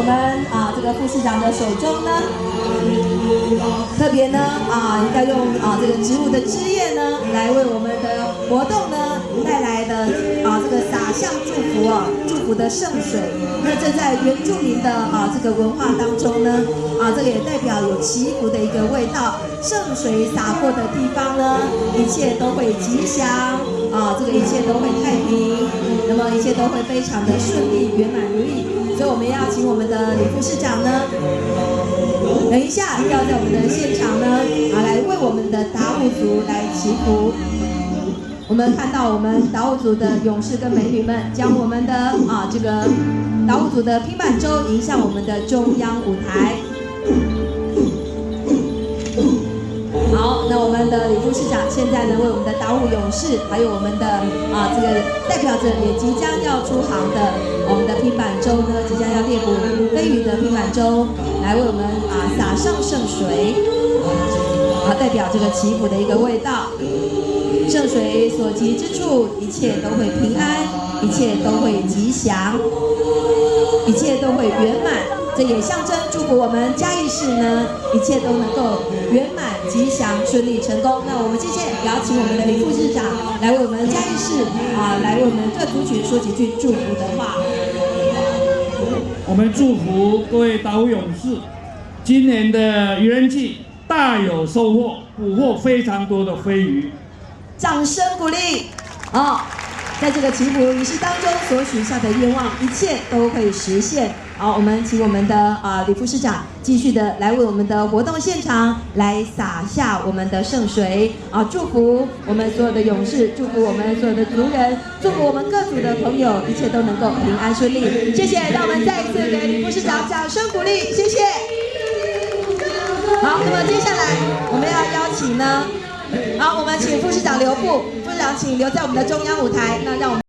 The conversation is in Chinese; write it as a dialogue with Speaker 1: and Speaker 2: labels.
Speaker 1: 我们这个副市长的手中呢，特别呢要用这个植物的枝叶呢，来为我们的活动呢带来的这个洒向祝福祝福的圣水。那这在原住民的这个文化当中呢，这个也代表有祈福的一个味道。圣水洒过的地方呢，一切都会吉祥这个一切都会太平，那么一切都会非常的顺利、圆满如意。所以我们要请我们的李副市长呢，等一下要在我们的现场呢，来为我们的达悟族来祈福。我们看到我们达悟族的勇士跟美女们，将我们的这个达悟族的拼板舟迎向我们的中央舞台。好，那我们的李副市长现在呢，为我们的达悟勇士，还有我们的这个代表着也即将要出航的我们的拼板舟呢，即将要猎捕飞鱼的拼板舟，来为我们洒上圣水，代表这个祈福的一个味道。圣水所及之处，一切都会平安，一切都会吉祥，一切都会圆满。这也象征祝福我们嘉义市呢，一切都能够圆满、吉祥、顺利、成功。那我们接下来邀请我们的李副市长来为我们嘉义市来为我们各族群说几句祝福的话。
Speaker 2: 我们祝福各位达悟勇士，今年的渔人季大有收获，捕获非常多的飞鱼。
Speaker 1: 掌声鼓励在这个祈福仪式当中所许下的愿望，一切都会实现。好，我们请我们的李副市长继续的来为我们的活动现场来洒下我们的圣水祝福我们所有的勇士，祝福我们所有的族人，祝福我们各族的朋友，一切都能够平安顺利。谢谢，让我们再一次给李副市长掌声鼓励，谢谢。好，那么接下来我们要邀请呢，我们请副市长留步，副市长请留在我们的中央舞台，那让我们。